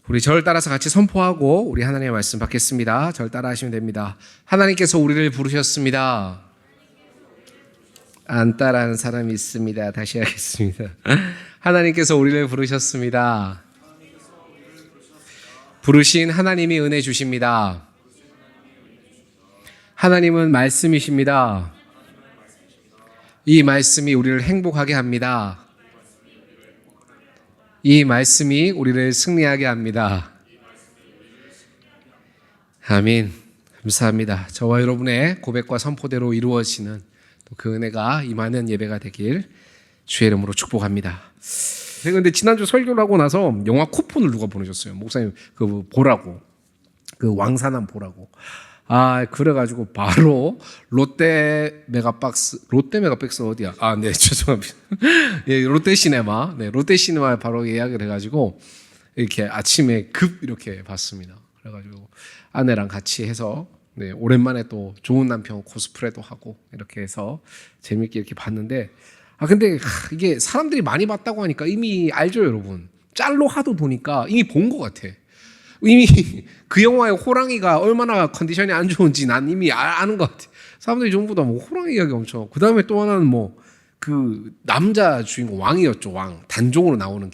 우리 절 따라서 같이 선포하고 우리 하나님의 말씀 받겠습니다. 절 따라 하시면 됩니다. 하나님께서 우리를 부르셨습니다. 안 따라하는 사람이 있습니다. 다시 하겠습니다. 하나님께서 우리를 부르셨습니다. 부르신 하나님이 은혜 주십니다. 하나님은 말씀이십니다. 이 말씀이 우리를 행복하게 합니다. 이 말씀이 우리를 승리하게 합니다. 아멘. 감사합니다. 저와 여러분의 고백과 선포대로 이루어지는 그 은혜가 임하는 예배가 되길 주의 이름으로 축복합니다. 근데 지난주 설교를 하고 나서 영화 쿠폰을 누가 보내줬어요. 목사님 그 보라고, 그 왕산암 보라고. 그래가지고 바로 롯데 메가박스 어디야? 네, 죄송합니다. 예, 롯데시네마. 네, 롯데시네마에 바로 예약을 해가지고 이렇게 아침에 급 이렇게 봤습니다. 그래가지고 아내랑 같이 해서 네, 오랜만에 또 좋은 남편 코스프레도 하고 이렇게 해서 재밌게 이렇게 봤는데 근데 이게 사람들이 많이 봤다고 하니까 이미 알죠, 여러분. 짤로 하도 보니까 이미 본 것 같아. 이미 그 영화의 호랑이가 얼마나 컨디션이 안 좋은지 난 이미 아는 것 같아. 사람들이 전부 다 뭐 호랑이 이야기 엄청. 그 다음에 또 하나는 뭐 그 남자 주인공 왕이었죠. 왕 단종으로 나오는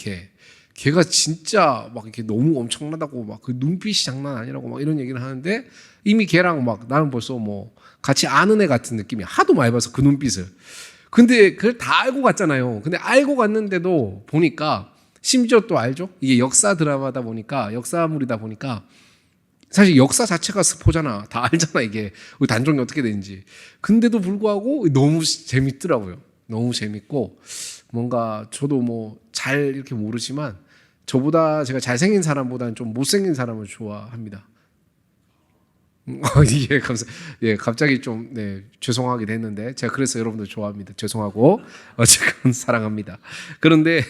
걔가 진짜 막 이렇게 너무 엄청나다고 막 그 눈빛이 장난 아니라고 막 이런 얘기를 하는데 이미 걔랑 막 나는 벌써 뭐 같이 아는 애 같은 느낌이 하도 많이 봐서 그 눈빛을. 근데 그걸 다 알고 갔잖아요. 근데 알고 갔는데도 보니까 심지어 또 알죠? 이게 역사 드라마다 보니까 역사물이다 보니까 사실 역사 자체가 스포잖아. 다 알잖아 이게 단종이 어떻게 되는지. 근데도 불구하고 너무 재밌더라고요. 너무 재밌고 뭔가 저도 뭐 잘 이렇게 모르지만 저보다 제가 잘생긴 사람보다는 좀 못생긴 사람을 좋아합니다. 예, 예, 갑자기 좀, 네, 죄송하게 됐는데, 제가 그래서 여러분들 좋아합니다. 죄송하고, 어쨌건 사랑합니다. 그런데,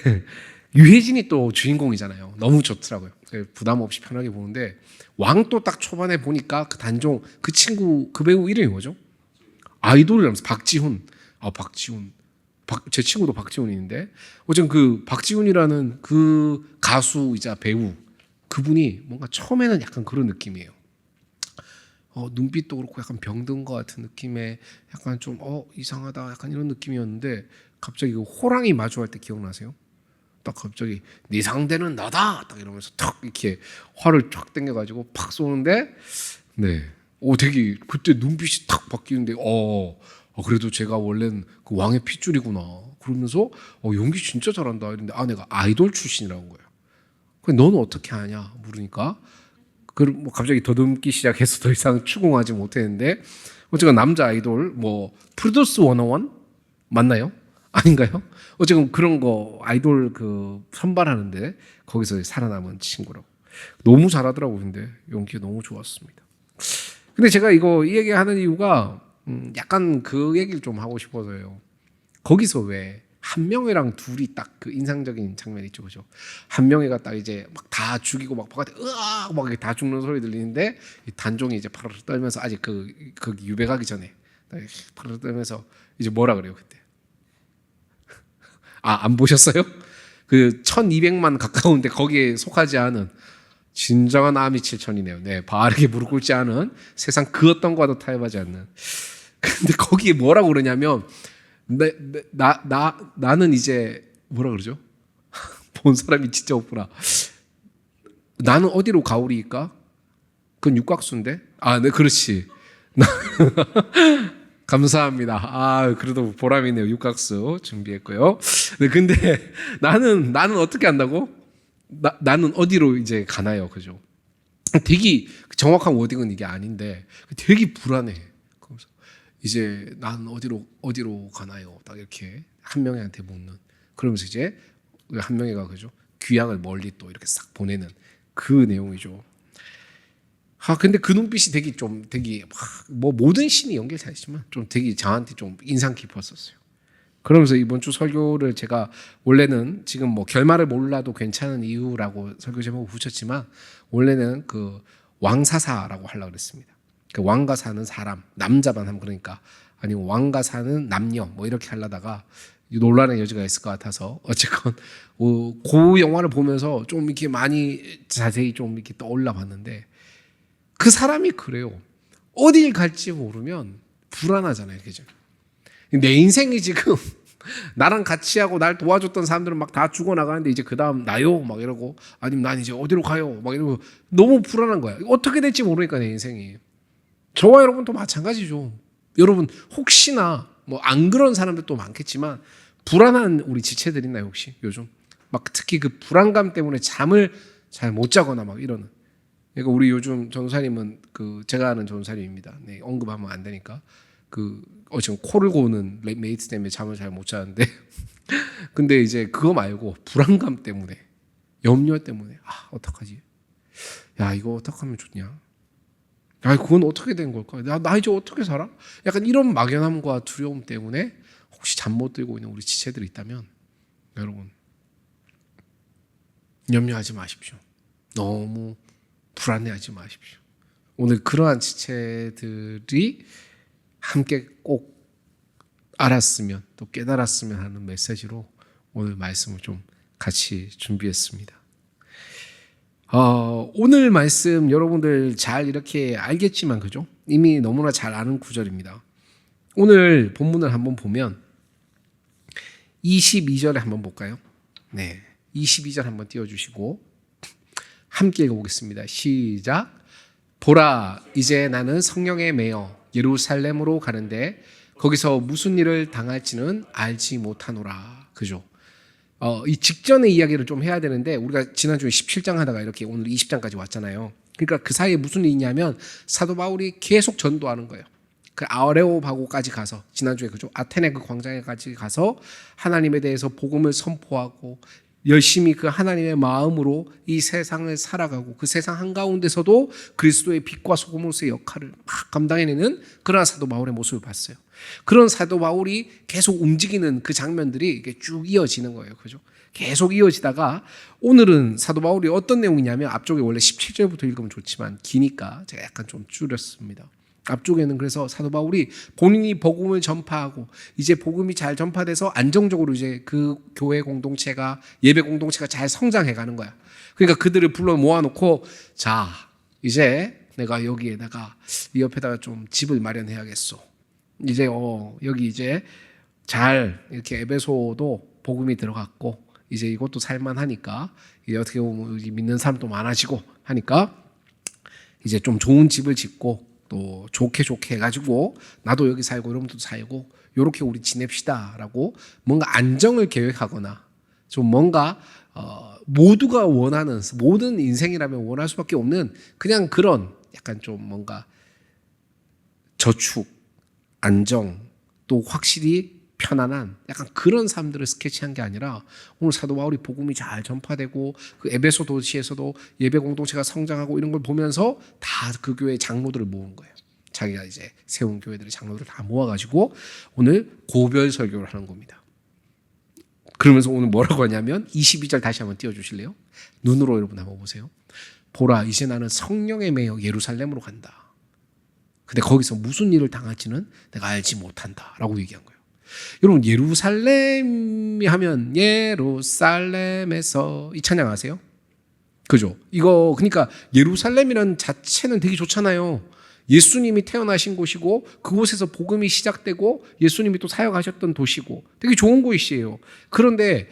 유해진이 또 주인공이잖아요. 너무 좋더라고요. 부담 없이 편하게 보는데, 왕도 딱 초반에 보니까 그 단종, 그 친구, 그 배우 이름이 뭐죠? 아이돌이라면서 박지훈. 박지훈. 제 친구도 박지훈인데, 어쨌든 그 박지훈이라는 그 가수이자 배우, 그분이 뭔가 처음에는 약간 그런 느낌이에요. 눈빛도 그렇고 약간 병든 것 같은 느낌의 약간 좀 이상하다 약간 이런 느낌이었는데 갑자기 그 호랑이 마주할 때 기억나세요? 딱 갑자기 네 상대는 나다 딱 이러면서 탁 이렇게 활을 쫙 당겨가지고 팍 쏘는데 네, 되게 그때 눈빛이 탁 바뀌는데 그래도 제가 원래는 그 왕의 핏줄이구나 그러면서 연기 진짜 잘한다 이랬는데 아내가 아이돌 출신이라는 거예요. 그래 너는 어떻게 하냐 물으니까. 뭐 갑자기 더듬기 시작해서 더 이상 추궁하지 못했는데 어쨌든 남자 아이돌 뭐 프로듀스 101 맞나요? 아닌가요? 어쨌든 그런 거 아이돌 그 선발하는데 거기서 살아남은 친구라고 너무 잘하더라고요. 근데 연기가 너무 좋았습니다. 근데 제가 이 얘기 하는 이유가 약간 그 얘기를 좀 하고 싶어서요. 거기서 왜 한명회랑 둘이 딱 그 인상적인 장면이 있죠, 그죠? 한명회가 딱 이제 막 다 죽이고 막 바깥에 으악 막 다 죽는 소리 들리는데 이 단종이 이제 파르르 떨면서 아직 그 유배가기 전에 파르르 떨면서 이제 뭐라 그래요 그때? 안 보셨어요? 그 1,200만 가까운데 거기에 속하지 않은 진정한 아미 7천이네요. 네, 바르게 무릎 꿇지 않은 세상 그 어떤 과도 타협하지 않는. 근데 거기에 뭐라고 그러냐면. 나는 이제 뭐라 그러죠? 본 사람이 진짜 없구나. 나는 어디로 가오리일까? 그건 육각수인데. 네, 그렇지. 감사합니다. 그래도 보람이네요. 육각수 준비했고요. 네, 근데 나는 어떻게 한다고? 나는 어디로 이제 가나요, 그죠? 되게 정확한 워딩은 이게 아닌데 되게 불안해. 이제 난 어디로 가나요? 딱 이렇게 한명회한테 묻는. 그러면서 이제 한명회가 그죠? 귀향을 멀리 또 이렇게 싹 보내는 그 내용이죠. 근데 그 눈빛이 되게 뭐 모든 신이 연기를 잘했지만 좀 되게 저한테 좀 인상 깊었었어요. 그러면서 이번 주 설교를 제가 원래는 지금 뭐 결말을 몰라도 괜찮은 이유라고 설교 제목을 붙였지만 원래는 그 왕사사라고 하려고 그랬습니다. 그 왕과 사는 사람, 남자만 하면 그러니까 아니면 왕과 사는 남녀 뭐 이렇게 하려다가 논란의 여지가 있을 것 같아서 어쨌건 그 영화를 보면서 좀 이렇게 많이 자세히 좀 이렇게 떠올라 봤는데 그 사람이 그래요. 어딜 갈지 모르면 불안하잖아요. 그죠? 내 인생이 지금 나랑 같이 하고 날 도와줬던 사람들은 막 다 죽어나가는데 이제 그 다음 나요? 막 이러고 아니면 난 이제 어디로 가요? 막 이러고 너무 불안한 거야. 어떻게 될지 모르니까 내 인생이. 저와 여러분도 마찬가지죠. 여러분 혹시나 뭐 안 그런 사람들도 많겠지만 불안한 우리 지체들 있나요 혹시 요즘? 막 특히 그 불안감 때문에 잠을 잘 못 자거나 막 이러는. 그러니까 우리 요즘 전도사님은 그 제가 아는 전도사님입니다. 네, 언급하면 안 되니까 지금 코를 고는 메이트 때문에 잠을 잘 못 자는데 근데 이제 그거 말고 불안감 때문에 염려 때문에 어떡하지? 야 이거 어떡하면 좋냐? 야 그건 어떻게 된 걸까? 나 이제 어떻게 살아? 약간 이런 막연함과 두려움 때문에 혹시 잠 못 들고 있는 우리 지체들이 있다면 여러분 염려하지 마십시오. 너무 불안해하지 마십시오. 오늘 그러한 지체들이 함께 꼭 알았으면 또 깨달았으면 하는 메시지로 오늘 말씀을 좀 같이 준비했습니다. 오늘 말씀 여러분들 잘 이렇게 알겠지만 그죠? 이미 너무나 잘 아는 구절입니다. 오늘 본문을 한번 보면 22절에 한번 볼까요? 네, 22절 한번 띄워주시고 함께 읽어보겠습니다. 시작. 보라, 이제 나는 성령에 매여 예루살렘으로 가는데 거기서 무슨 일을 당할지는 알지 못하노라. 그죠? 이 직전의 이야기를 좀 해야 되는데 우리가 지난주에 17장 하다가 이렇게 오늘 20장까지 왔잖아요. 그러니까 그 사이에 무슨 일이 있냐면 사도 바울이 계속 전도하는 거예요. 그 아레오바고까지 가서 지난주에 그죠? 아테네 그 광장에까지 가서 하나님에 대해서 복음을 선포하고 열심히 그 하나님의 마음으로 이 세상을 살아가고 그 세상 한가운데서도 그리스도의 빛과 소금으로서의 역할을 막 감당해내는 그런 사도 바울의 모습을 봤어요. 그런 사도 바울이 계속 움직이는 그 장면들이 이게 쭉 이어지는 거예요. 그죠? 계속 이어지다가 오늘은 사도 바울이 어떤 내용이냐면 앞쪽에 원래 17절부터 읽으면 좋지만 기니까 제가 약간 좀 줄였습니다. 앞쪽에는 그래서 사도 바울이 본인이 복음을 전파하고 이제 복음이 잘 전파돼서 안정적으로 이제 그 교회 공동체가 예배 공동체가 잘 성장해 가는 거야. 그러니까 그들을 불러 모아놓고 자 이제 내가 여기에다가 이 옆에다가 좀 집을 마련해야겠어. 이제 여기 이제 잘 이렇게 에베소도 복음이 들어갔고 이제 이것도 살만하니까 이제 어떻게 보면 믿는 사람도 많아지고 하니까 이제 좀 좋은 집을 짓고 또 좋게 해가지고 나도 여기 살고 여러분도 살고 이렇게 우리 지냅시다라고 뭔가 안정을 계획하거나 좀 뭔가 모두가 원하는 모든 인생이라면 원할 수밖에 없는 그냥 그런 약간 좀 뭔가 저축, 안정 또 확실히 편안한 약간 그런 삶들을 스케치한 게 아니라 오늘 사도 바울이 복음이 잘 전파되고 그 에베소 도시에서도 예배 공동체가 성장하고 이런 걸 보면서 다 그 교회 장로들을 모은 거예요. 자기가 이제 세운 교회들의 장로들을 다 모아가지고 오늘 고별 설교를 하는 겁니다. 그러면서 오늘 뭐라고 하냐면 22절 다시 한번 띄워주실래요? 눈으로 여러분 한번 보세요. 보라, 이제 나는 성령에 매여 예루살렘으로 간다. 근데 거기서 무슨 일을 당할지는 내가 알지 못한다 라고 얘기한 거예요. 여러분 예루살렘이 하면 예루살렘에서 이 찬양 아세요? 그죠? 이거 그러니까 예루살렘이라는 자체는 되게 좋잖아요. 예수님이 태어나신 곳이고 그곳에서 복음이 시작되고 예수님이 또 사역하셨던 도시고 되게 좋은 곳이에요. 그런데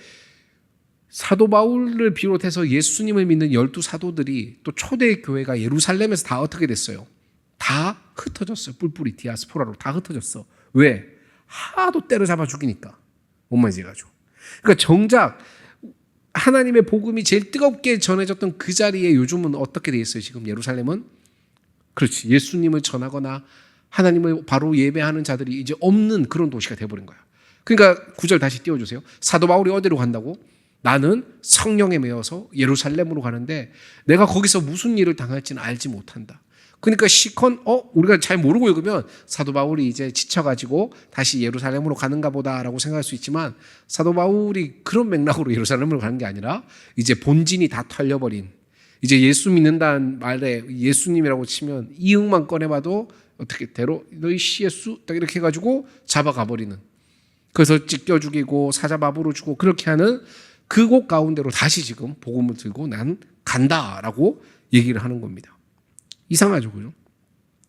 사도 바울을 비롯해서 예수님을 믿는 12사도들이 또 초대 교회가 예루살렘에서 다 어떻게 됐어요? 다 흩어졌어요. 뿔뿔이 디아스포라로 다 흩어졌어. 왜? 하도 때려잡아 죽이니까. 뭔 말인지 가지고. 그러니까 정작 하나님의 복음이 제일 뜨겁게 전해졌던 그 자리에 요즘은 어떻게 돼 있어요? 지금 예루살렘은? 그렇지. 예수님을 전하거나 하나님을 바로 예배하는 자들이 이제 없는 그런 도시가 돼버린 거야. 그러니까 9절 다시 띄워주세요. 사도 바울이 어디로 간다고? 나는 성령에 매여서 예루살렘으로 가는데 내가 거기서 무슨 일을 당할지는 알지 못한다. 그러니까 시컨 우리가 잘 모르고 읽으면 사도 바울이 이제 지쳐가지고 다시 예루살렘으로 가는가 보다라고 생각할 수 있지만 사도 바울이 그런 맥락으로 예루살렘으로 가는 게 아니라 이제 본진이 다 털려버린 이제 예수 믿는다는 말에 예수님이라고 치면 이응만 꺼내봐도 어떻게 대로 너희 시 예수 딱 이렇게 해가지고 잡아가버리는 그래서 찢겨 죽이고 사자밥으로 주고 그렇게 하는 그곳 가운데로 다시 지금 복음을 들고 난 간다라고 얘기를 하는 겁니다. 이상하죠, 그죠?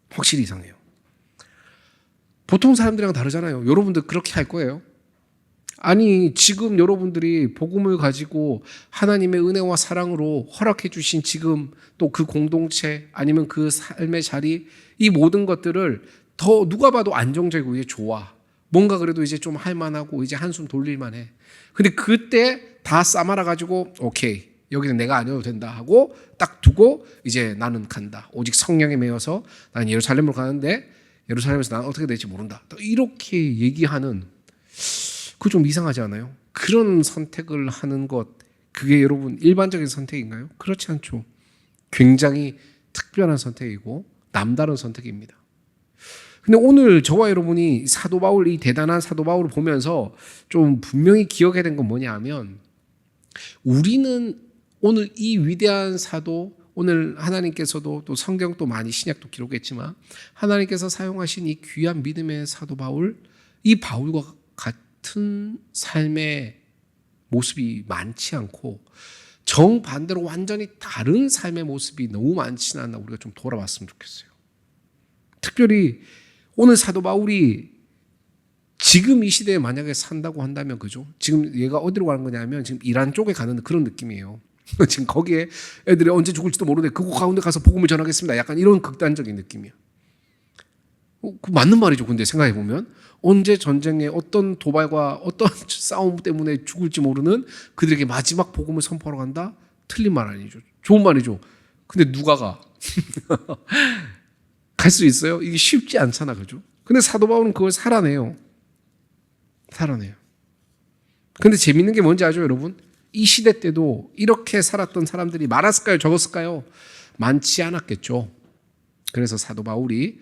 확실히 이상해요. 보통 사람들이랑 다르잖아요. 여러분들 그렇게 할 거예요? 아니, 지금 여러분들이 복음을 가지고 하나님의 은혜와 사랑으로 허락해 주신 지금 또 그 공동체 아니면 그 삶의 자리, 이 모든 것들을 더 누가 봐도 안정적이고 이제 좋아. 뭔가 그래도 이제 좀 할만하고 이제 한숨 돌릴만 해. 근데 그때 다 싸말아 가지고 오케이, 여기는 내가 아니어도 된다 하고 딱 두고 이제 나는 간다. 오직 성령에 매여서 난 예루살렘으로 가는데 예루살렘에서 난 어떻게 될지 모른다. 또 이렇게 얘기하는, 그거 좀 이상하지 않아요? 그런 선택을 하는 것, 그게 여러분 일반적인 선택인가요? 그렇지 않죠. 굉장히 특별한 선택이고 남다른 선택입니다. 근데 오늘 저와 여러분이 사도 바울, 이 대단한 사도 바울을 보면서 좀 분명히 기억해야 되는 건 뭐냐 하면, 우리는 오늘 이 위대한 사도, 오늘 하나님께서도 또 성경도 많이 신약도 기록했지만 하나님께서 사용하신 이 귀한 믿음의 사도 바울, 이 바울과 같은 삶의 모습이 많지 않고 정반대로 완전히 다른 삶의 모습이 너무 많지는 않나 우리가 좀 돌아봤으면 좋겠어요. 특별히 오늘 사도 바울이 지금 이 시대에 만약에 산다고 한다면, 그죠? 지금 얘가 어디로 가는 거냐면 지금 이란 쪽에 가는 그런 느낌이에요. 지금 거기에 애들이 언제 죽을지도 모르는데 그곳 가운데 가서 복음을 전하겠습니다. 약간 이런 극단적인 느낌이야. 그 맞는 말이죠. 근데 생각해 보면 언제 전쟁에 어떤 도발과 어떤 싸움 때문에 죽을지 모르는 그들에게 마지막 복음을 선포하러 간다? 틀린 말 아니죠. 좋은 말이죠. 근데 누가 가? 갈 수 있어요? 이게 쉽지 않잖아, 그죠? 근데 사도 바울은 그걸 살아내요. 근데 재밌는 게 뭔지 아죠, 여러분? 이 시대 때도 이렇게 살았던 사람들이 많았을까요? 적었을까요? 많지 않았겠죠. 그래서 사도 바울이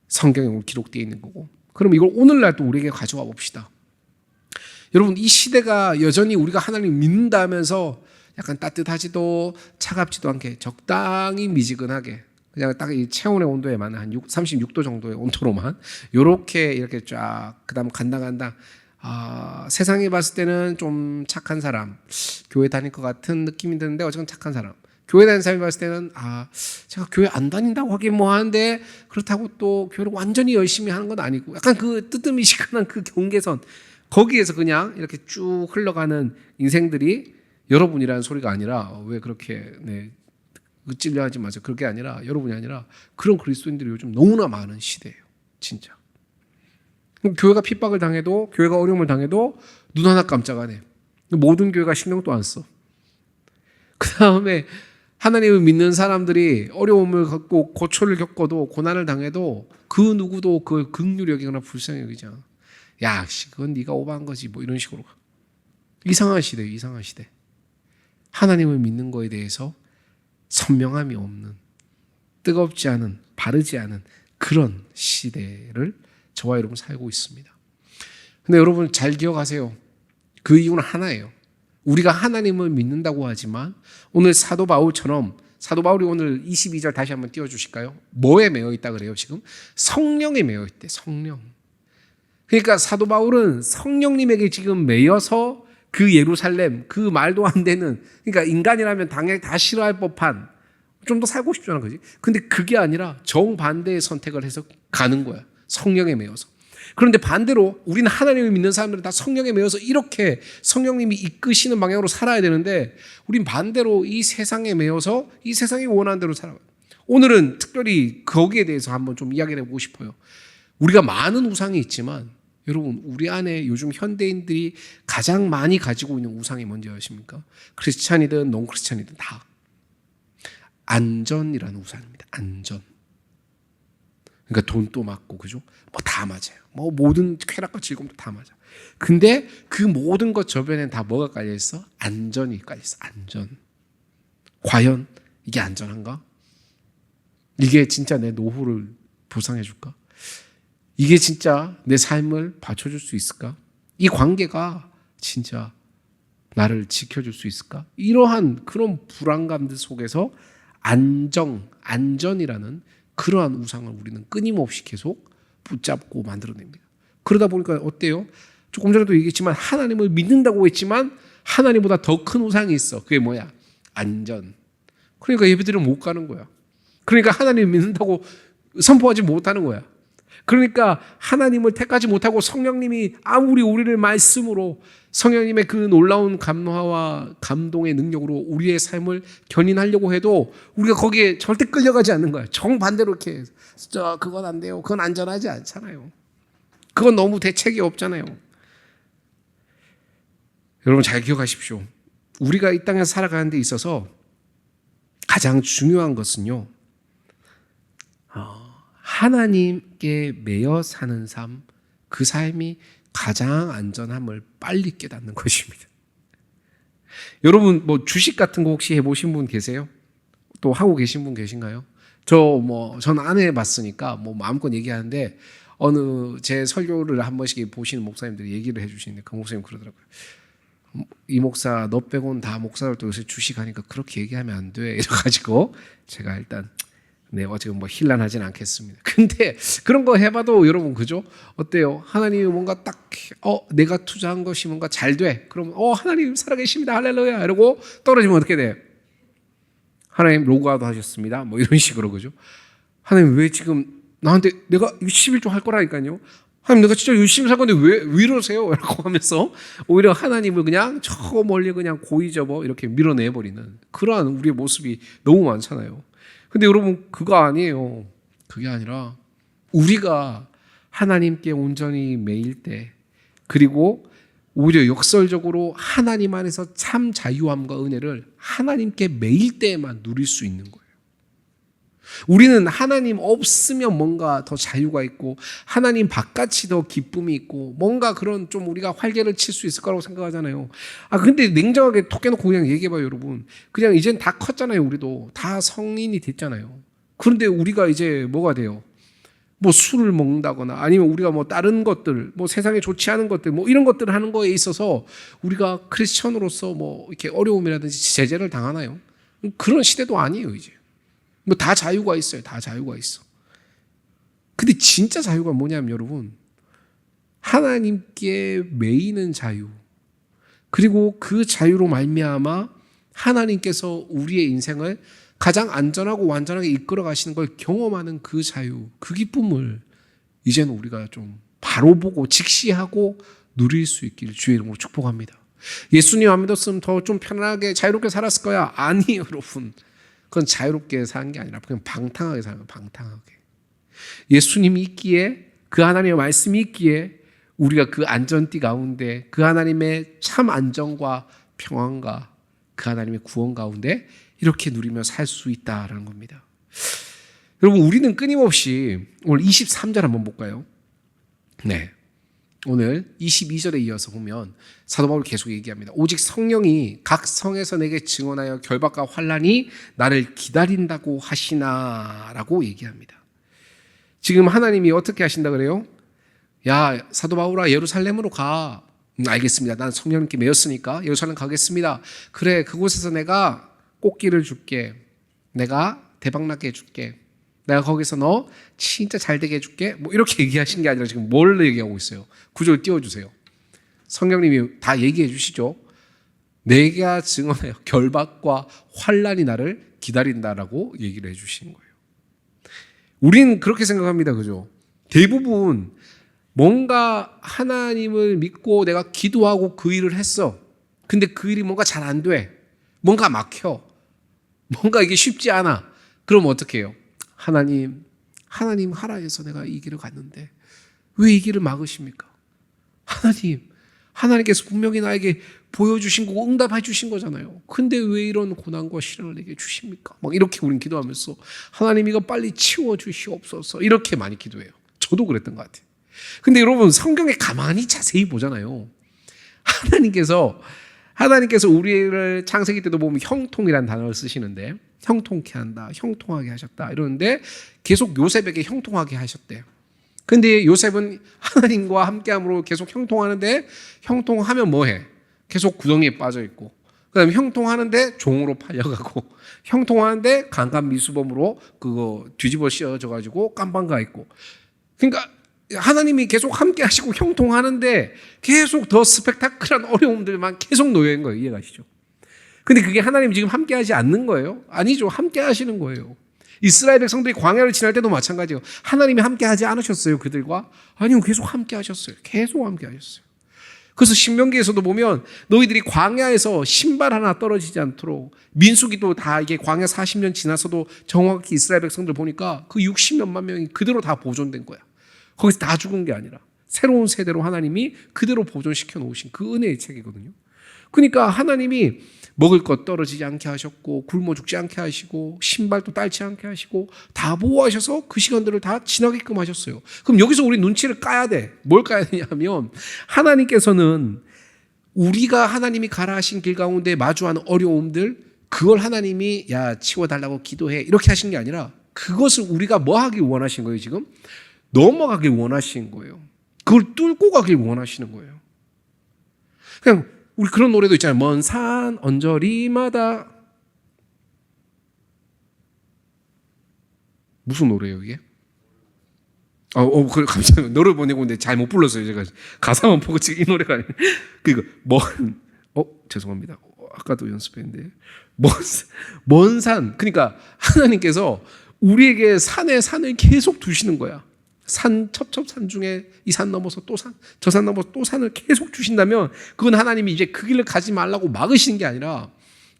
성경에 기록되어 있는 거고. 그럼 이걸 오늘날 또 우리에게 가져와 봅시다. 여러분, 이 시대가 여전히 우리가 하나님을 믿는다 하면서 약간 따뜻하지도 차갑지도 않게 적당히 미지근하게 그냥 딱 이 체온의 온도에 맞는 한 36도 정도의 온도로만 이렇게 쫙, 그다음 간당 세상에 봤을 때는 좀 착한 사람, 교회 다닐 것 같은 느낌이 드는데 어쨌든 착한 사람, 교회 다니는 사람이 봤을 때는 제가 교회 안 다닌다고 하긴 뭐 하는데 그렇다고 또 교회를 완전히 열심히 하는 건 아니고, 약간 그 뜨뜻미시근한 그 경계선, 거기에서 그냥 이렇게 쭉 흘러가는 인생들이 여러분이라는 소리가 아니라, 왜 그렇게 찔려 하지 마세요. 그렇게 아니라, 여러분이 아니라 그런 그리스도인들이 요즘 너무나 많은 시대예요. 진짜. 교회가 핍박을 당해도, 교회가 어려움을 당해도 눈 하나 깜짝 안 해. 모든 교회가 신경도 안 써. 그 다음에 하나님을 믿는 사람들이 어려움을 겪고 고초를 겪어도, 고난을 당해도 그 누구도 그걸 긍휼히 여기거나 불쌍히 여기지 않아. 야, 그건 네가 오버한 거지, 뭐 이런 식으로. 이상한 시대예요. 이상한 시대. 하나님을 믿는 거에 대해서 선명함이 없는, 뜨겁지 않은, 바르지 않은 그런 시대를 저와 여러분 살고 있습니다. 근데 여러분 잘 기억하세요. 그 이유는 하나예요. 우리가 하나님을 믿는다고 하지만 오늘 사도 바울처럼, 사도 바울이 오늘 22절 다시 한번 띄워주실까요? 뭐에 매여 있다 그래요 지금? 성령에 매여 있대. 성령. 그러니까 사도 바울은 성령님에게 지금 매여서 그 예루살렘, 그 말도 안 되는, 그러니까 인간이라면 당연히 다 싫어할 법한, 좀 더 살고 싶잖아, 그지? 근데 그게 아니라 정반대의 선택을 해서 가는 거야. 성령에 매여서. 그런데 반대로 우리는 하나님을 믿는 사람들은 다 성령에 매여서 이렇게 성령님이 이끄시는 방향으로 살아야 되는데, 우린 반대로 이 세상에 매여서 이 세상이 원하는 대로 살아요. 오늘은 특별히 거기에 대해서 한번 좀 이야기를 해보고 싶어요. 우리가 많은 우상이 있지만 여러분, 우리 안에 요즘 현대인들이 가장 많이 가지고 있는 우상이 뭔지 아십니까? 크리스찬이든 논 크리스찬이든 다 안전이라는 우상입니다. 안전. 그러니까 돈도 맞고, 그죠? 뭐 다 맞아요. 뭐 모든 쾌락과 즐거움도 다 맞아. 근데 그 모든 것 저변엔 다 뭐가 깔려 있어? 안전이 깔려 있어. 안전. 과연 이게 안전한가? 이게 진짜 내 노후를 보상해 줄까? 이게 진짜 내 삶을 받쳐줄 수 있을까? 이 관계가 진짜 나를 지켜줄 수 있을까? 이러한 그런 불안감들 속에서 안전이라는 그러한 우상을 우리는 끊임없이 계속 붙잡고 만들어냅니다. 그러다 보니까 어때요? 조금 전에도 얘기했지만 하나님을 믿는다고 했지만 하나님보다 더 큰 우상이 있어. 그게 뭐야? 안전. 그러니까 예배드리러 못 가는 거야. 그러니까 하나님을 믿는다고 선포하지 못하는 거야. 그러니까 하나님을 택하지 못하고 성령님이 아무리 우리를 말씀으로 성령님의 그 놀라운 감화와 감동의 능력으로 우리의 삶을 견인하려고 해도 우리가 거기에 절대 끌려가지 않는 거야. 정반대로 이렇게 그건 안 돼요. 그건 안전하지 않잖아요. 그건 너무 대책이 없잖아요. 여러분 잘 기억하십시오. 우리가 이 땅에 살아가는 데 있어서 가장 중요한 것은요, 하나님께 매여 사는 삶, 그 삶이 가장 안전함을 빨리 깨닫는 것입니다. 여러분 뭐 주식 같은 거 혹시 해보신 분 계세요? 또 하고 계신 분 계신가요? 전 안 해봤으니까 뭐 마음껏 얘기하는데 어느 제 설교를 한 번씩 보시는 목사님들이 얘기를 해주시는데 그 목사님 그러더라고요. 이 목사 너 빼고는 다 목사들도 요새 주식하니까 그렇게 얘기하면 안 돼 이래가지고 제가 일단 지금 뭐 힐난하진 않겠습니다. 근데 그런 거 해봐도 여러분 그죠? 어때요? 하나님이 뭔가 딱 내가 투자한 것이 뭔가 잘 돼. 그러면 하나님 살아계십니다. 할렐루야 이러고 떨어지면 어떻게 돼? 하나님 로그아웃 하셨습니다. 뭐 이런 식으로 그죠? 하나님 왜 지금 나한테 내가 11조 할 거라니까요. 하나님 내가 진짜 열심히 살 건데 왜 이러세요? 라고 하면서 오히려 하나님을 그냥 저 멀리 그냥 고이 접어 이렇게 밀어내버리는 그러한 우리의 모습이 너무 많잖아요. 근데 여러분 그거 아니에요. 그게 아니라 우리가 하나님께 온전히 매일 때 그리고 오히려 역설적으로 하나님 안에서 참 자유함과 은혜를 하나님께 매일 때에만 누릴 수 있는 거예요. 우리는 하나님 없으면 뭔가 더 자유가 있고 하나님 바깥이 더 기쁨이 있고 뭔가 그런 좀 우리가 활개를 칠 수 있을 거라고 생각하잖아요. 근데 냉정하게 톡 깨놓고 그냥 얘기해봐요 여러분. 그냥 이젠 다 컸잖아요. 우리도 다 성인이 됐잖아요. 그런데 우리가 이제 뭐가 돼요? 뭐 술을 먹는다거나 아니면 우리가 뭐 다른 것들 뭐 세상에 좋지 않은 것들 뭐 이런 것들을 하는 거에 있어서 우리가 크리스천으로서 뭐 이렇게 어려움이라든지 제재를 당하나요? 그런 시대도 아니에요 이제. 뭐 다 자유가 있어요. 다 자유가 있어. 근데 진짜 자유가 뭐냐면 여러분 하나님께 매이는 자유 그리고 그 자유로 말미암아 하나님께서 우리의 인생을 가장 안전하고 완전하게 이끌어 가시는 걸 경험하는 그 자유 그 기쁨을 이제는 우리가 좀 바로 보고 직시하고 누릴 수 있기를 주의 이름으로 축복합니다. 예수님 안 믿었으면 더 좀 편안하게 자유롭게 살았을 거야. 아니에요 여러분. 그건 자유롭게 사는 게 아니라 그냥 방탕하게 사는 거예요. 방탕하게. 예수님이 있기에 그 하나님의 말씀이 있기에 우리가 그 안전띠 가운데 그 하나님의 참 안정과 평안과 그 하나님의 구원 가운데 이렇게 누리며 살 수 있다라는 겁니다. 여러분 우리는 끊임없이 오늘 23절 한번 볼까요? 네. 오늘 22절에 이어서 보면 사도 바울이 계속 얘기합니다. 오직 성령이 각 성에서 내게 증언하여 결박과 환난이 나를 기다린다고 하시나라고 얘기합니다. 지금 하나님이 어떻게 하신다 그래요? 야 사도 바울아 예루살렘으로 가. 알겠습니다. 난 성령님께 매였으니까 예루살렘 가겠습니다. 그래 그곳에서 내가 꽃길을 줄게. 내가 대박나게 해줄게. 내가 거기서 너 진짜 잘 되게 해줄게. 뭐 이렇게 얘기하신 게 아니라 지금 뭘 얘기하고 있어요? 구절 띄워주세요. 성령님이 다 얘기해 주시죠. 내가 증언해요. 결박과 환난이 나를 기다린다라고 얘기를 해 주시는 거예요. 우리는 그렇게 생각합니다. 그죠? 대부분 뭔가 하나님을 믿고 내가 기도하고 그 일을 했어. 근데 그 일이 뭔가 잘 안 돼. 뭔가 막혀. 뭔가 이게 쉽지 않아. 그럼 어떻게 해요? 하나님 하라 해서 내가 이 길을 갔는데 왜 이 길을 막으십니까? 하나님께서 분명히 나에게 보여주신 거고 응답해 주신 거잖아요. 근데 왜 이런 고난과 시련을 내게 주십니까? 막 이렇게 우린 기도하면서 하나님 이거 빨리 치워주시옵소서 이렇게 많이 기도해요. 저도 그랬던 것 같아요. 근데 여러분 성경에 가만히 자세히 보잖아요. 하나님께서 우리를 창세기 때도 보면 형통이라는 단어를 쓰시는데 형통케 한다, 형통하게 하셨다 이러는데 계속 요셉에게 형통하게 하셨대요. 근데 요셉은 하나님과 함께함으로 계속 형통하는데 형통하면 뭐해? 계속 구덩이에 빠져 있고 그다음에 형통하는데 종으로 팔려가고 형통하는데 강간 미수범으로 그거 뒤집어 씌워져 가지고 깜빵 가 있고 그러니까 하나님이 계속 함께 하시고 형통하는데 계속 더 스펙타클한 어려움들만 계속 놓여 있는 거예요. 이해가시죠? 근데 그게 하나님 지금 함께 하지 않는 거예요? 아니죠. 함께 하시는 거예요. 이스라엘 백성들이 광야를 지날 때도 마찬가지예요. 하나님이 함께 하지 않으셨어요, 그들과? 아니요, 계속 함께 하셨어요. 계속 함께 하셨어요. 그래서 신명기에서도 보면 너희들이 광야에서 신발 하나 떨어지지 않도록, 민수기도 다 이게 광야 40년 지나서도 정확히 이스라엘 백성들 보니까 그 60몇만 명이 그대로 다 보존된 거야. 거기서 다 죽은 게 아니라 새로운 세대로 하나님이 그대로 보존시켜 놓으신 그 은혜의 책이거든요. 그러니까 하나님이 먹을 것 떨어지지 않게 하셨고, 굶어 죽지 않게 하시고, 신발도 딸지 않게 하시고, 다 보호하셔서 그 시간들을 다 지나게끔 하셨어요. 그럼 여기서 우리 눈치를 까야 돼. 뭘 까야 되냐면, 하나님께서는 우리가 하나님이 가라 하신 길 가운데 마주하는 어려움들, 그걸 하나님이 야 치워달라고 기도해 이렇게 하신 게 아니라, 그것을 우리가 뭐 하길 원하신 거예요? 지금 넘어가길 원하신 거예요. 그걸 뚫고 가길 원하시는 거예요. 그냥 우리 그런 노래도 있잖아요. 먼 산 언저리마다. 무슨 노래예요 이게? 그래 갑자기 노래 보내고 있는데 잘 못 불렀어요. 제가 가사만 보고 지금 이 노래가 아니에요. 죄송합니다. 아까도 연습했는데 먼 산. 그러니까 하나님께서 우리에게 산을 계속 두시는 거야. 첩첩산 중에 이 산 넘어서 또 산, 저 산 넘어서 또 산을 계속 주신다면 그건 하나님이 이제 그 길을 가지 말라고 막으시는 게 아니라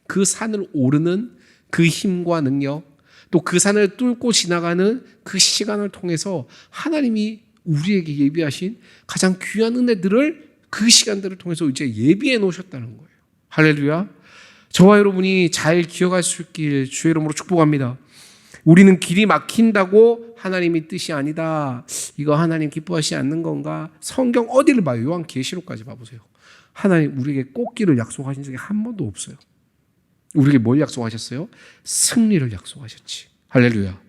그 산을 오르는 그 힘과 능력, 또 그 산을 뚫고 지나가는 그 시간을 통해서 하나님이 우리에게 예비하신 가장 귀한 은혜들을 그 시간들을 통해서 이제 예비해 놓으셨다는 거예요. 할렐루야. 저와 여러분이 잘 기억할 수 있길 주의 이름으로 축복합니다. 우리는 길이 막힌다고 하나님이 뜻이 아니다. 이거 하나님 기뻐하시지 않는 건가? 성경 어디를 봐요? 요한계시록까지 봐보세요. 하나님 우리에게 꽃길을 약속하신 적이 한 번도 없어요. 우리에게 뭘 약속하셨어요? 승리를 약속하셨지. 할렐루야.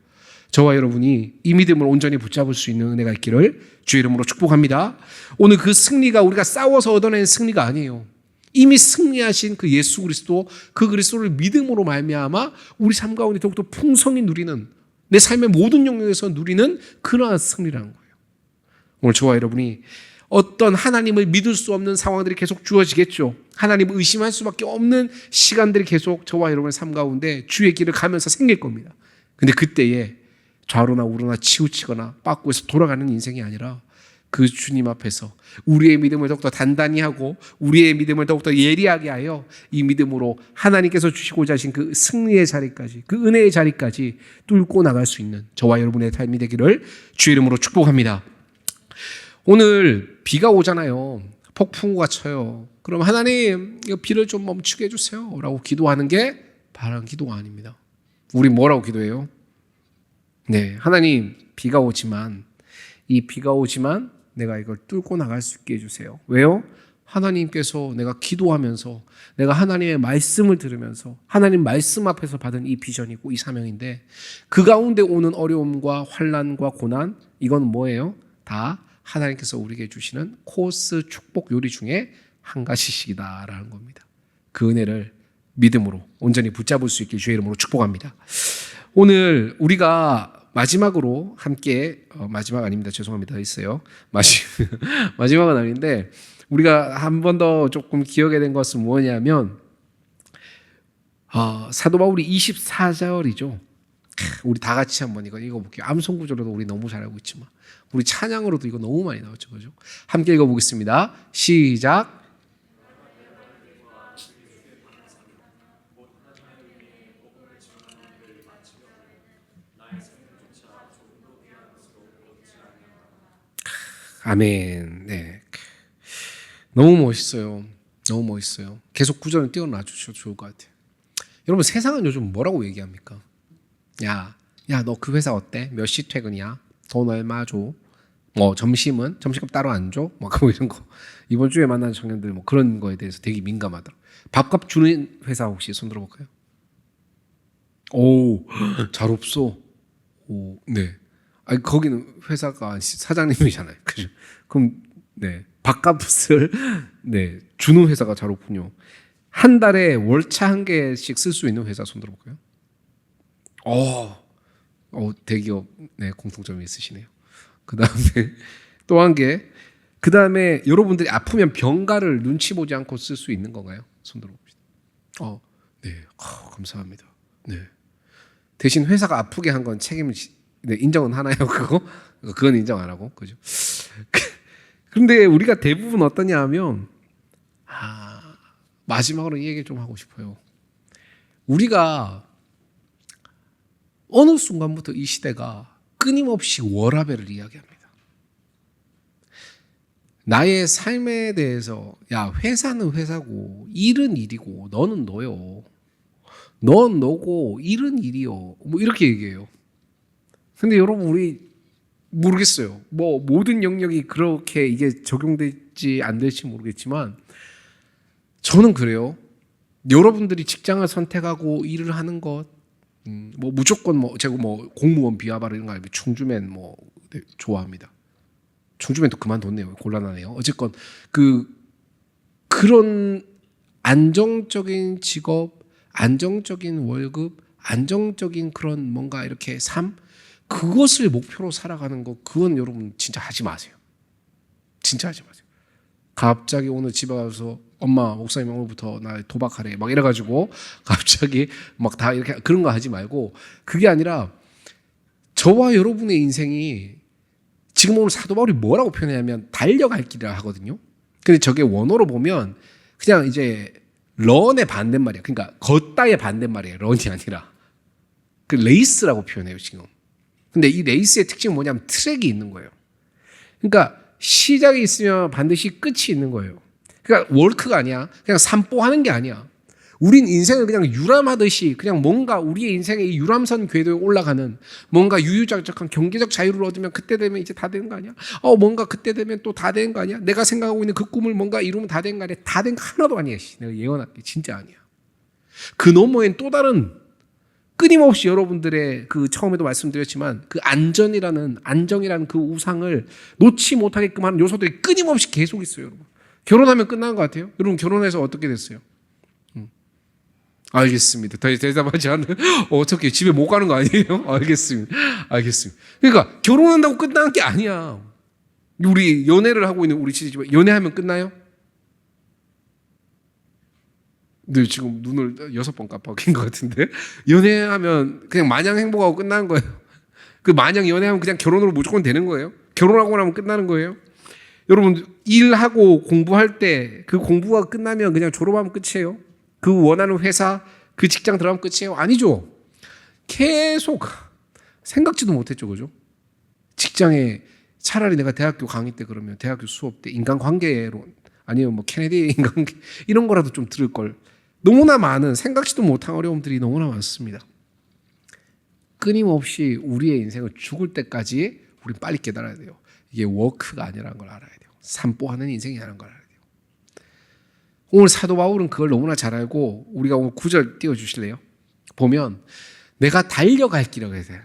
저와 여러분이 이 믿음을 온전히 붙잡을 수 있는 은혜가 있기를 주의 이름으로 축복합니다. 오늘 그 승리가 우리가 싸워서 얻어낸 승리가 아니에요. 이미 승리하신 그 예수 그리스도, 그 그리스도를 믿음으로 말미암아 우리 삶 가운데 더욱더 풍성히 누리는, 내 삶의 모든 영역에서 누리는 그러한 승리라는 거예요. 오늘 저와 여러분이 어떤 하나님을 믿을 수 없는 상황들이 계속 주어지겠죠. 하나님을 의심할 수밖에 없는 시간들이 계속 저와 여러분의 삶 가운데 주의 길을 가면서 생길 겁니다. 근데 그때에 좌로나 우로나 치우치거나 빠꾸에서 돌아가는 인생이 아니라 그 주님 앞에서 우리의 믿음을 더욱더 단단히 하고 우리의 믿음을 더욱더 예리하게 하여 이 믿음으로 하나님께서 주시고자 하신 그 승리의 자리까지, 그 은혜의 자리까지 뚫고 나갈 수 있는 저와 여러분의 삶이 되기를 주의 이름으로 축복합니다. 오늘 비가 오잖아요. 폭풍우가 쳐요. 그럼 하나님 비를 좀 멈추게 해주세요 라고 기도하는 게 바른 기도가 아닙니다. 우리 뭐라고 기도해요? 네, 하나님 비가 오지만, 이 비가 오지만 내가 이걸 뚫고 나갈 수 있게 해주세요. 왜요? 하나님께서 내가 기도하면서, 내가 하나님의 말씀을 들으면서 하나님 말씀 앞에서 받은 이 비전이고 이 사명인데, 그 가운데 오는 어려움과 환난과 고난, 이건 뭐예요? 다 하나님께서 우리에게 주시는 코스 축복 요리 중에 한 가지씩이다라는 겁니다. 그 은혜를 믿음으로 온전히 붙잡을 수 있길 주의 이름으로 축복합니다. 오늘 우리가 마지막으로 함께, 마지막 아닙니다. 죄송합니다. 있어요. 마지막은 아닌데, 우리가 한 번 더 조금 기억해야 된 것은 뭐냐면, 사도 바울이 24절이죠. 우리 다 같이 한번 이거 읽어볼게요. 암송 구절로도 우리 너무 잘 알고 있지만, 우리 찬양으로도 이거 너무 많이 나왔죠. 그죠? 함께 읽어보겠습니다. 시작. 아멘. 네. 너무 멋있어요. 너무 멋있어요. 계속 구절을 띄워놔 주셔도 좋을 것 같아요. 여러분, 세상은 요즘 뭐라고 얘기합니까? 야, 너 그 회사 어때? 몇 시 퇴근이야? 돈 얼마 줘? 뭐 점심값 따로 안 줘? 뭐 이런 거. 이번 주에 만난 청년들 뭐 그런 거에 대해서 되게 민감하더라고요. 밥값 주는 회사 혹시 손 들어볼까요? 오, 잘 없어. 오, 네. 아니, 거기는 회사가 사장님이잖아요. 그죠? 그럼, 네. 밥값을, 네. 주는 회사가 잘 없군요. 한 달에 월차 1개씩 쓸 수 있는 회사 손 들어볼까요? 대기업, 네. 공통점이 있으시네요. 그 다음에, 또 한 개. 그 다음에 여러분들이 아프면 병가를 눈치 보지 않고 쓸 수 있는 건가요? 손 들어봅시다. 네. 감사합니다. 네. 대신 회사가 아프게 한 건 책임을 네, 인정은 하나요? 그건 인정 안 하고. 그죠? 그런데 우리가 대부분 어떠냐 하면, 마지막으로 이 얘기를 좀 하고 싶어요. 우리가 어느 순간부터 이 시대가 끊임없이 워라밸을 이야기합니다. 나의 삶에 대해서, 야, 회사는 회사고, 일은 일이고, 너는 너요. 넌 너고, 일은 일이요. 뭐, 이렇게 얘기해요. 근데 여러분, 우리, 모르겠어요. 뭐, 모든 영역이 그렇게 이게 적용될지 안 될지 모르겠지만, 저는 그래요. 여러분들이 직장을 선택하고 일을 하는 것, 뭐, 무조건 뭐, 제가 뭐, 공무원 비하발 이런 거 아니면 충주맨 뭐, 네, 좋아합니다. 충주맨도 그만뒀네요. 곤란하네요. 어쨌건 그런 안정적인 직업, 안정적인 월급, 안정적인 그런 뭔가 이렇게 삶, 그것을 목표로 살아가는 거, 그건 여러분 진짜 하지 마세요. 진짜 하지 마세요. 갑자기 오늘 집에 가서 엄마, 목사님 오늘부터 나 도박하래 막 이래가지고 갑자기 막 다 이렇게 그런 거 하지 말고, 그게 아니라 저와 여러분의 인생이 지금 오늘 사도 바울이 뭐라고 표현하냐면 달려갈 길이라 하거든요. 근데 저게 원어로 보면 그냥 이제 런의 반대말이야. 그러니까 걷다의 반대말이에요. 런이 아니라. 그 레이스라고 표현해요, 지금. 근데 이 레이스의 특징은 뭐냐면 트랙이 있는 거예요. 그러니까 시작이 있으면 반드시 끝이 있는 거예요. 그러니까 월크가 아니야. 그냥 산보하는 게 아니야. 우린 인생을 그냥 유람하듯이 그냥 뭔가 우리의 인생의 이 유람선 궤도에 올라가는 뭔가 유유자적한 경제적 자유를 얻으면 그때 되면 이제 다 되는 거 아니야? 뭔가 그때 되면 또 다 되는 거 아니야? 내가 생각하고 있는 그 꿈을 뭔가 이루면 다 되는 거 아니야? 다 된 거 하나도 아니야. 내가 예언할게. 진짜 아니야. 그 너머엔 또 다른 끊임없이 여러분들의 그 처음에도 말씀드렸지만 그 안정이라는 그 우상을 놓지 못하게끔 하는 요소들이 끊임없이 계속 있어요, 여러분. 결혼하면 끝나는 것 같아요? 여러분 결혼해서 어떻게 됐어요? 알겠습니다. 더 대답하지 않는 어떻게 집에 못 가는 거 아니에요? 알겠습니다. 그러니까 결혼한다고 끝나는 게 아니야. 우리 연애를 하고 있는 우리 집에 연애하면 끝나요? 네, 지금 눈을 6번 깜빡인 것 같은데 연애하면 그냥 마냥 행복하고 끝나는 거예요. 그 마냥 연애하면 그냥 결혼으로 무조건 되는 거예요? 결혼하고 나면 끝나는 거예요? 여러분 일하고 공부할 때 그 공부가 끝나면 그냥 졸업하면 끝이에요? 그 원하는 회사, 그 직장 들어가면 끝이에요? 아니죠. 계속 생각지도 못했죠. 그죠? 직장에 차라리 내가 대학교 강의 때 그러면 대학교 수업 때 인간관계론 아니면 뭐 케네디 인간관계 이런 거라도 좀 들을 걸. 너무나 많은 생각지도 못한 어려움들이 너무나 많습니다. 끊임없이 우리의 인생을 죽을 때까지 우리는 빨리 깨달아야 돼요. 이게 워크가 아니라는 걸 알아야 돼요. 산보하는 인생이 아니라는 걸 알아야 돼요. 오늘 사도 바울은 그걸 너무나 잘 알고 우리가 오늘 9절 띄워주실래요? 보면 내가 달려갈 길이라고 해야 돼요.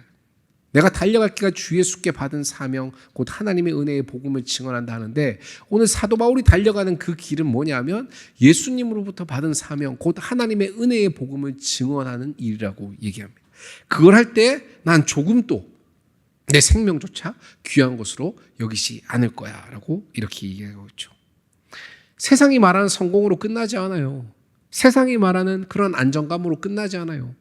내가 달려갈 길가 주 예수께 받은 사명 곧 하나님의 은혜의 복음을 증언한다 하는데 오늘 사도 바울이 달려가는 그 길은 뭐냐면 예수님으로부터 받은 사명 곧 하나님의 은혜의 복음을 증언하는 일이라고 얘기합니다. 그걸 할 때 난 조금도 내 생명조차 귀한 것으로 여기지 않을 거야 라고 이렇게 얘기하고 있죠. 세상이 말하는 성공으로 끝나지 않아요. 세상이 말하는 그런 안정감으로 끝나지 않아요.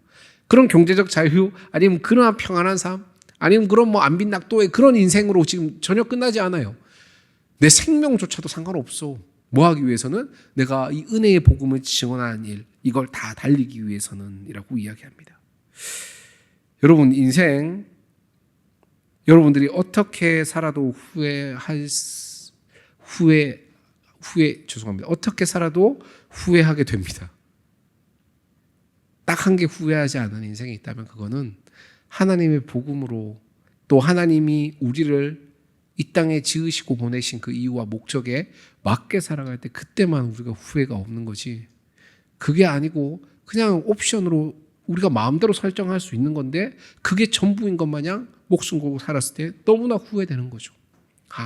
그런 경제적 자유 아니면 그러한 평안한 삶 아니면 그런 뭐 안빈낙도의 그런 인생으로 지금 전혀 끝나지 않아요. 내 생명조차도 상관없어. 뭐 하기 위해서는 내가 이 은혜의 복음을 증언하는 일 이걸 다 달리기 위해서는 이라고 이야기합니다. 여러분 인생 여러분들이 어떻게 살아도 어떻게 살아도 후회하게 됩니다. 딱 한 개 후회하지 않은 인생이 있다면 그거는 하나님의 복음으로 또 하나님이 우리를 이 땅에 지으시고 보내신 그 이유와 목적에 맞게 살아갈 때 그때만 우리가 후회가 없는 거지. 그게 아니고 그냥 옵션으로 우리가 마음대로 설정할 수 있는 건데 그게 전부인 것 마냥 목숨 걸고 살았을 때 너무나 후회되는 거죠.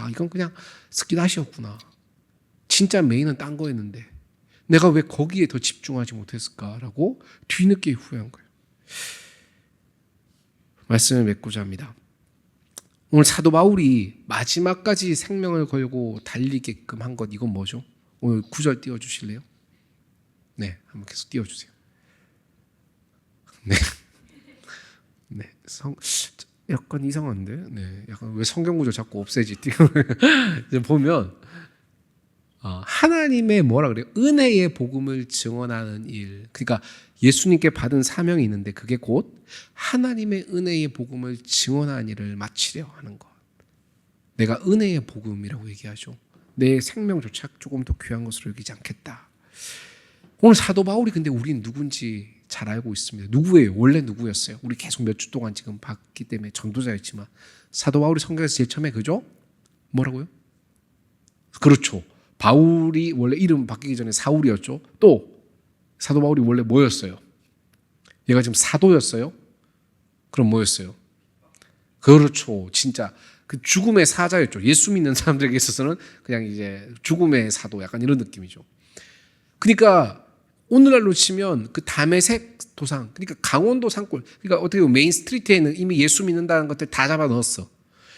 이건 그냥 스키다시였구나. 진짜 메인은 딴 거였는데 내가 왜 거기에 더 집중하지 못했을까라고 뒤늦게 후회한 거예요. 말씀을 맺고자 합니다. 오늘 사도 바울이 마지막까지 생명을 걸고 달리게끔 한 것, 이건 뭐죠? 오늘 9절 띄워주실래요? 네, 한번 계속 띄워주세요. 네. 네, 약간 이상한데, 네, 약간 왜 성경 구절 자꾸 없애지? 이제 보면 하나님의 뭐라 그래요? 은혜의 복음을 증언하는 일. 그러니까 예수님께 받은 사명이 있는데 그게 곧 하나님의 은혜의 복음을 증언하는 일을 마치려 하는 것. 내가 은혜의 복음이라고 얘기하죠. 내 생명조차 조금 더 귀한 것으로 여기지 않겠다. 오늘 사도 바울이 근데 우린 누군지 잘 알고 있습니다. 누구예요? 원래 누구였어요? 우리 계속 몇 주 동안 지금 봤기 때문에 전도자였지만 사도 바울이 성경에서 제일 처음에 그죠? 뭐라고요? 그렇죠. 바울이 원래 이름 바뀌기 전에 사울이었죠. 또 사도 바울이 원래 뭐였어요? 얘가 지금 사도였어요? 그럼 뭐였어요? 그렇죠. 진짜 그 죽음의 사자였죠. 예수 믿는 사람들에게 있어서는 그냥 이제 죽음의 사도 약간 이런 느낌이죠. 그러니까 오늘날로 치면 그 다메섹 도상, 그러니까 강원도 산골, 그러니까 어떻게 보면 메인 스트리트에는 이미 예수 믿는다는 것들 다 잡아 넣었어.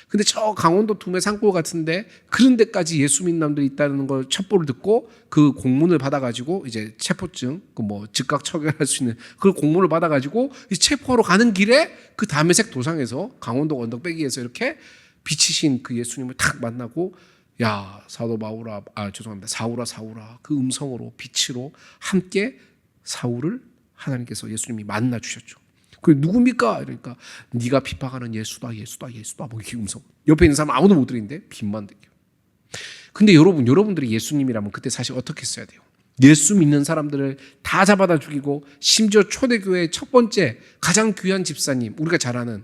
근데 저 강원도 두메 산골 같은데 그런 데까지 예수 믿는 사람들이 있다는 걸 첩보를 듣고 그 공문을 받아가지고 이제 체포증, 그 뭐 즉각 처결할 수 있는 그 공문을 받아가지고 체포하러 가는 길에 그 다메섹 도상에서 강원도 언덕배기에서 이렇게 빛이신 그 예수님을 탁 만나고 야 사도 바울아, 죄송합니다, 사울아 그 음성으로 빛으로 함께 사울을 하나님께서 예수님이 만나 주셨죠. 그 누굽니까? 이러니까 네가 핍박하는 예수다 뭐 이렇게 음성. 옆에 있는 사람 아무도 못 들리는데 빛만 들려. 근데 여러분들이 예수님이라면 그때 사실 어떻게 했어야 돼요? 예수 믿는 사람들을 다 잡아다 죽이고 심지어 초대교회의 첫 번째 가장 귀한 집사님, 우리가 잘 아는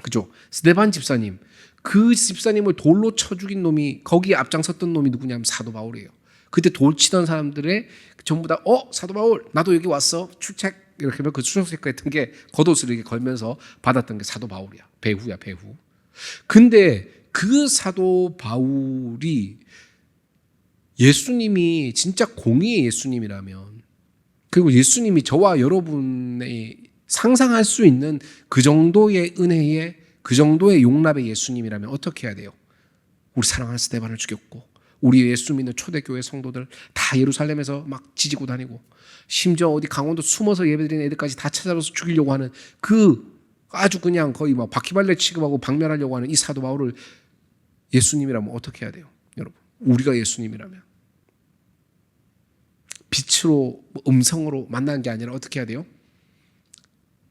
그죠? 스데반 집사님, 그 집사님을 돌로 쳐 죽인 놈이, 거기에 앞장섰던 놈이 누구냐면 사도 바울이에요. 그때 돌 치던 사람들의 전부 다 사도 바울 나도 여기 왔어 출첵 이렇게 하면 그 출첵 같은 게 겉옷을 이렇게 걸면서 받았던 게 사도 바울이야. 배후야 배후. 근데 그 사도 바울이 예수님이 진짜 공의의 예수님이라면, 그리고 예수님이 저와 여러분의 상상할 수 있는 그 정도의 은혜의, 그 정도의 용납의 예수님이라면 어떻게 해야 돼요? 우리 사랑하는 스데반을 죽였고 우리 예수 믿는 초대교회 성도들 다 예루살렘에서 막 지지고 다니고 심지어 어디 강원도 숨어서 예배드리는 애들까지 다 찾아서 죽이려고 하는 그 아주 그냥 거의 막 바퀴벌레 취급하고 박멸하려고 하는 이 사도 바울을 예수님이라면 어떻게 해야 돼요? 여러분, 우리가 예수님이라면 빛으로 음성으로 만나는 게 아니라 어떻게 해야 돼요?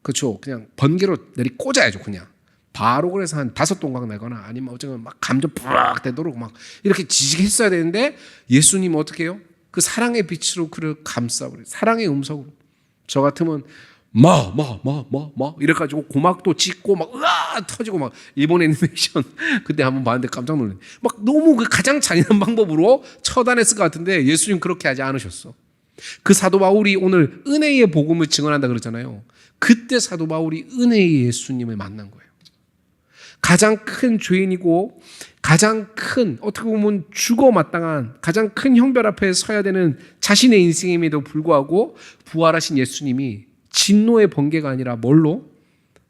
그렇죠. 그냥 번개로 내리 꽂아야죠. 그냥 바로. 그래서 한 5동강 내거나 아니면 어쩌면 막 감정 부락 되도록 막 이렇게 지지게 했어야 되는데 예수님은 어떻게 해요? 그 사랑의 빛으로 그를 감싸버려요. 사랑의 음성으로. 저 같으면 이래가지고 고막도 찢고 막 으아 터지고 막 일본 애니메이션 그때 한번 봤는데 깜짝 놀랐네. 막 너무 그 가장 잔인한 방법으로 처단했을 것 같은데 예수님 그렇게 하지 않으셨어. 그 사도 바울이 오늘 은혜의 복음을 증언한다 그러잖아요. 그때 사도 바울이 은혜의 예수님을 만난 거예요. 가장 큰 죄인이고 가장 큰, 어떻게 보면 죽어 마땅한 가장 큰 형벌 앞에 서야 되는 자신의 인생임에도 불구하고 부활하신 예수님이 진노의 번개가 아니라 뭘로?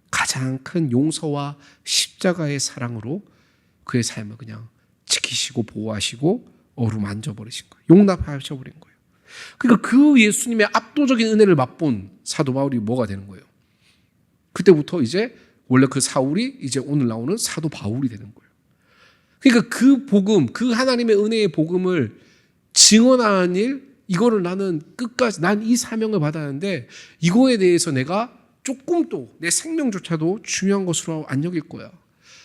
가장 큰 용서와 십자가의 사랑으로 그의 삶을 그냥 지키시고 보호하시고 어루만져 버리신 거예요. 용납하셔 버린 거예요. 그러니까 그 예수님의 압도적인 은혜를 맛본 사도 바울이 뭐가 되는 거예요? 그때부터 이제 원래 그 사울이 이제 오늘 나오는 사도 바울이 되는 거예요. 그러니까 그 복음, 그 하나님의 은혜의 복음을 증언하는 일, 이거를 나는 끝까지, 난 이 사명을 받았는데 이거에 대해서 내가 조금도 내 생명조차도 중요한 것으로 안 여길 거야.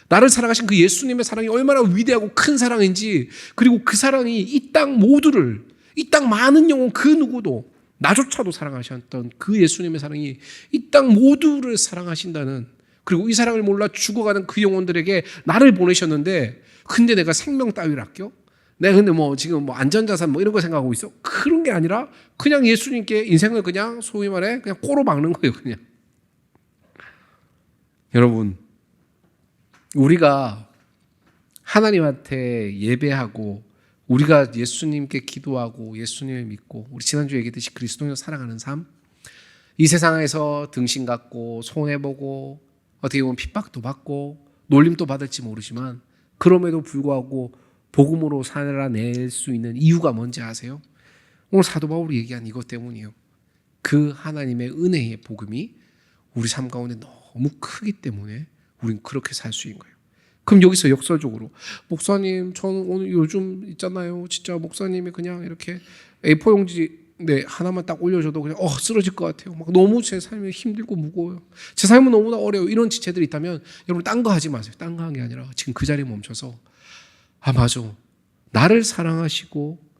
나를 사랑하신 그 예수님의 사랑이 얼마나 위대하고 큰 사랑인지, 그리고 그 사랑이 이 땅 모두를, 이 땅 많은 영혼 그 누구도, 나조차도 사랑하셨던 그 예수님의 사랑이 이 땅 모두를 사랑하신다는, 그리고 이 사랑을 몰라 죽어가는 그 영혼들에게 나를 보내셨는데, 근데 내가 생명 따위를 아껴? 내가 근데 뭐 지금 뭐 안전자산 뭐 이런 거 생각하고 있어? 그런 게 아니라 그냥 예수님께 인생을 그냥 소위 말해 그냥 꼬로 박는 거예요, 그냥. 여러분, 우리가 하나님한테 예배하고 우리가 예수님께 기도하고 예수님을 믿고 우리 지난주에 얘기했듯이 그리스도인을 사랑하는 삶, 이 세상에서 등신 갖고 손해보고 어떻게 보면 핍박도 받고 놀림도 받을지 모르지만 그럼에도 불구하고 복음으로 살아낼 수 있는 이유가 뭔지 아세요? 오늘 사도 바울이 얘기한 이것 때문이에요. 그 하나님의 은혜의 복음이 우리 삶 가운데 너무 크기 때문에 우린 그렇게 살 수 있는 거예요. 그럼 여기서 역설적으로 목사님 저는 오늘 요즘 있잖아요. 진짜 목사님이 그냥 이렇게 A4 용지 하나만 딱 올려줘도 그냥 쓰러질 것 같아요. 막 너무 제 삶이 힘들고 무거워요. 제 삶은 너무나 어려워요. 이런 지체들이 있다면 여러분 딴 거 하지 마세요. 딴 거 하는 게 아니라 지금 그 자리에 멈춰서 맞아. 나를 사랑하시고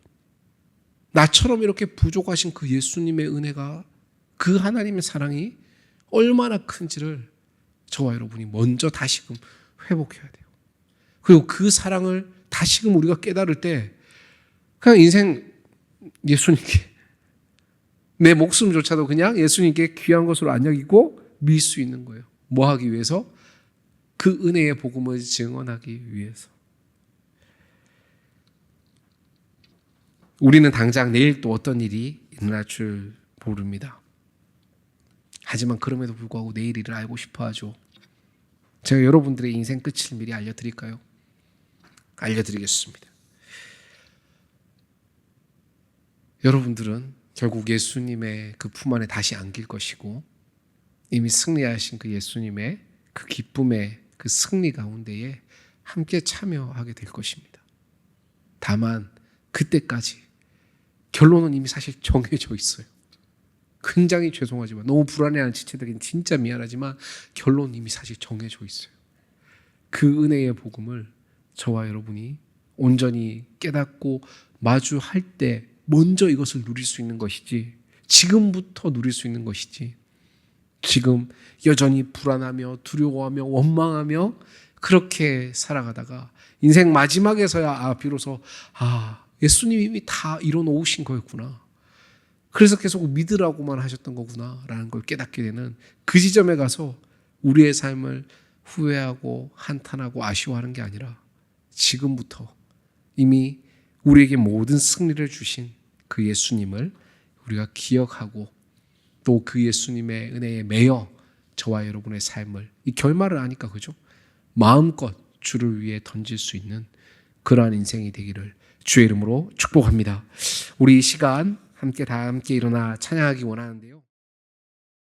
나처럼 이렇게 부족하신 그 예수님의 은혜가 그 하나님의 사랑이 얼마나 큰지를 저와 여러분이 먼저 다시금 회복해야 돼요. 그리고 그 사랑을 다시금 우리가 깨달을 때 그냥 인생 예수님께 내 목숨조차도 그냥 예수님께 귀한 것으로 안 여기고 밀 수 있는 거예요. 뭐 하기 위해서? 그 은혜의 복음을 증언하기 위해서. 우리는 당장 내일 또 어떤 일이 일어날 줄 모릅니다. 하지만 그럼에도 불구하고 내일 일을 알고 싶어 하죠. 제가 여러분들의 인생 끝을 미리 알려드릴까요? 알려드리겠습니다. 여러분들은 결국 예수님의 그 품 안에 다시 안길 것이고 이미 승리하신 그 예수님의 그 기쁨의 그 승리 가운데에 함께 참여하게 될 것입니다. 다만 그때까지 결론은 이미 사실 정해져 있어요. 굉장히 죄송하지만 너무 불안해하는 지체들에게는 진짜 미안하지만 결론은 이미 사실 정해져 있어요. 그 은혜의 복음을 저와 여러분이 온전히 깨닫고 마주할 때 먼저 이것을 누릴 수 있는 것이지, 지금부터 누릴 수 있는 것이지, 지금 여전히 불안하며 두려워하며 원망하며 그렇게 살아가다가 인생 마지막에서야 비로소 예수님이 이미 다 이뤄놓으신 거였구나, 그래서 계속 믿으라고만 하셨던 거구나 라는 걸 깨닫게 되는 그 지점에 가서 우리의 삶을 후회하고 한탄하고 아쉬워하는 게 아니라 지금부터 이미 우리에게 모든 승리를 주신 그 예수님을 우리가 기억하고 또 그 예수님의 은혜에 매여 저와 여러분의 삶을, 이 결말을 아니까 그죠? 마음껏 주를 위해 던질 수 있는 그러한 인생이 되기를 주의 이름으로 축복합니다. 우리 이 시간 함께 일어나 찬양하기 원하는데요.